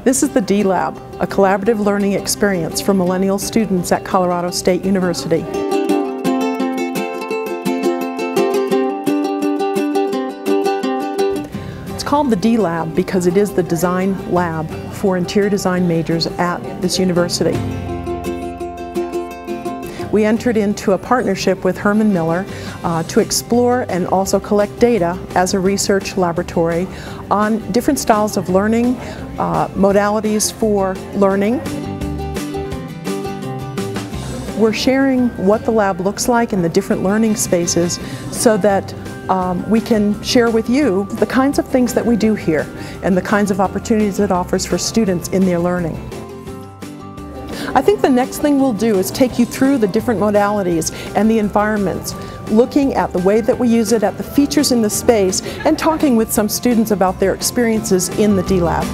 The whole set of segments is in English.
This is the D-Lab, a collaborative learning experience for millennial students at Colorado State University. It's called the D-Lab because it is the design lab for interior design majors at this university. We entered into a partnership with Herman Miller to explore and also collect data as a research laboratory on different styles of learning, modalities for learning. We're sharing what the lab looks like in the different learning spaces so that we can share with you the kinds of things that we do here and the kinds of opportunities it offers for students in their learning. I think the next thing we'll do is take you through the different modalities and the environments, looking at the way that we use it, at the features in the space, and talking with some students about their experiences in the D-Lab.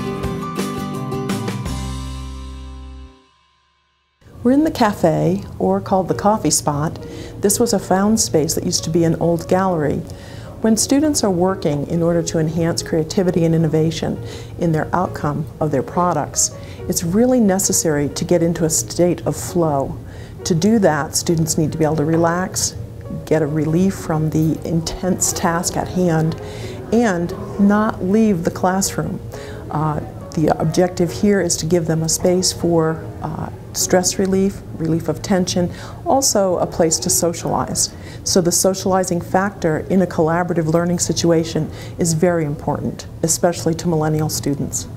We're in the cafe, or called the coffee spot. This was a found space that used to be an old gallery. When students are working in order to enhance creativity and innovation in their outcome of their products, it's really necessary to get into a state of flow. To do that, students need to be able to relax, get a relief from the intense task at hand, and not leave the classroom. The objective here is to give them a space for stress relief, relief of tension, also a place to socialize. So the socializing factor in a collaborative learning situation is very important, especially to millennial students.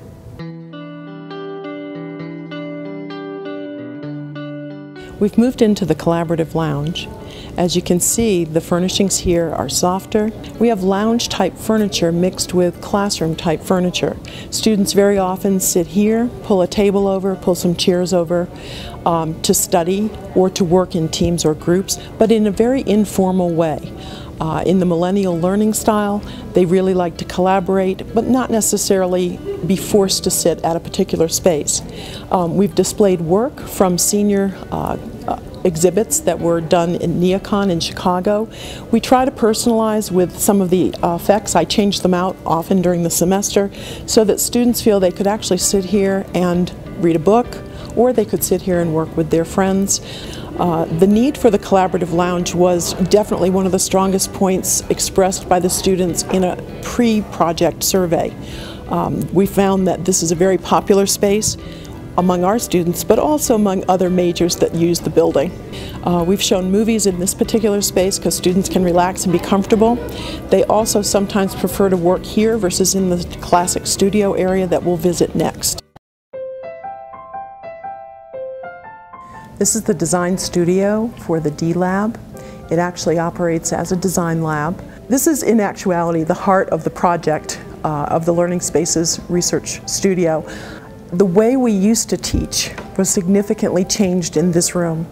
We've moved into the collaborative lounge. As you can see, the furnishings here are softer. We have lounge type furniture mixed with classroom type furniture. Students very often sit here, pull a table over, pull some chairs over to study or to work in teams or groups, but in a very informal way. In the millennial learning style, they really like to collaborate, but not necessarily be forced to sit at a particular space. We've displayed work from senior exhibits that were done in Neocon in Chicago. We try to personalize with some of the effects. I change them out often during the semester so that students feel they could actually sit here and read a book, or they could sit here and work with their friends. The need for the collaborative lounge was definitely one of the strongest points expressed by the students in a pre-project survey. We found that this is a very popular space among our students, but also among other majors that use the building. We've shown movies in this particular space because students can relax and be comfortable. They also sometimes prefer to work here versus in the classic studio area that we'll visit next. This is the design studio for the D-Lab. It actually operates as a design lab. This is in actuality the heart of the project of the Learning Spaces Research Studio. The way we used to teach was significantly changed in this room.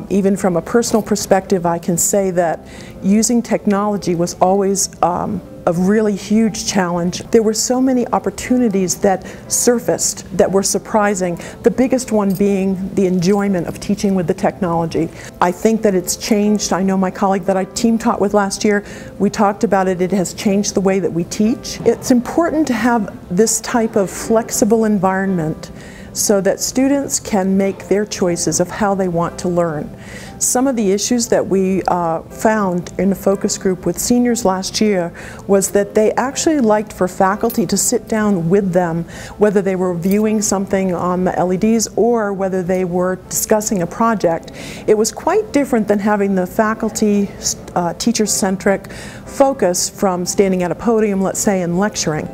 Even from a personal perspective, I can say that using technology was always a really huge challenge. There were so many opportunities that surfaced that were surprising, the biggest one being the enjoyment of teaching with the technology. I think that it's changed. I know my colleague that I team taught with last year, we talked about it. It has changed the way that we teach. It's important to have this type of flexible environment so that students can make their choices of how they want to learn. Some of the issues that we found in a focus group with seniors last year was that they actually liked for faculty to sit down with them, whether they were viewing something on the LEDs or whether they were discussing a project. It was quite different than having the faculty teacher-centric focus from standing at a podium, let's say, and lecturing.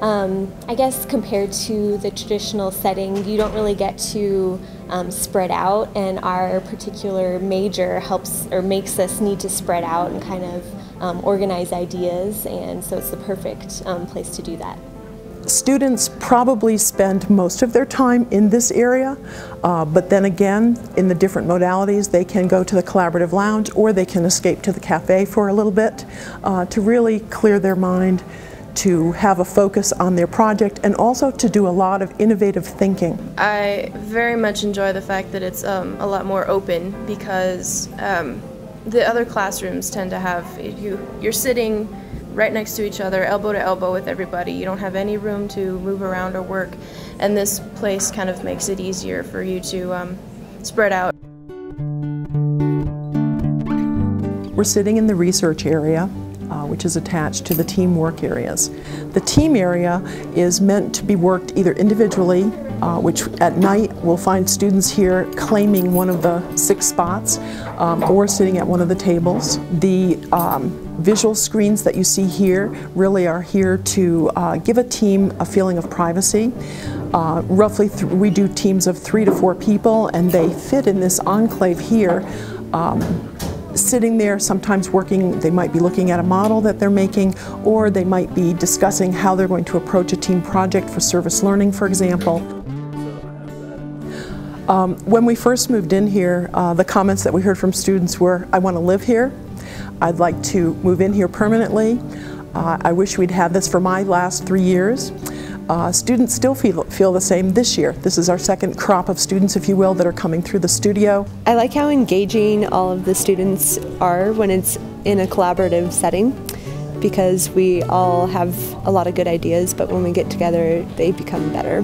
I guess compared to the traditional setting, you don't really get to spread out, and our particular major helps or makes us need to spread out and kind of organize ideas, and so it's the perfect place to do that. Students probably spend most of their time in this area, but then again, in the different modalities, they can go to the collaborative lounge or they can escape to the cafe for a little bit to really clear their mind, to have a focus on their project, and also to do a lot of innovative thinking. I very much enjoy the fact that it's a lot more open, because the other classrooms tend to have, you're sitting right next to each other, elbow to elbow with everybody. You don't have any room to move around or work, and this place kind of makes it easier for you to spread out. We're sitting in the research area, which is attached to the teamwork areas. The team area is meant to be worked either individually, which at night we'll find students here claiming one of the 6 spots, or sitting at one of the tables. The visual screens that you see here really are here to give a team a feeling of privacy. Roughly we do teams of 3 to 4 people, and they fit in this enclave here. Sitting there, sometimes working, they might be looking at a model that they're making, or they might be discussing how they're going to approach a team project for service learning, for example. When we first moved in here, the comments that we heard from students were, "I want to live here. I'd like to move in here permanently. I wish we'd had this for my last 3 years." Students still feel the same this year. This is our second crop of students, if you will, that are coming through the studio. I like how engaging all of the students are when it's in a collaborative setting, because we all have a lot of good ideas, but when we get together, they become better.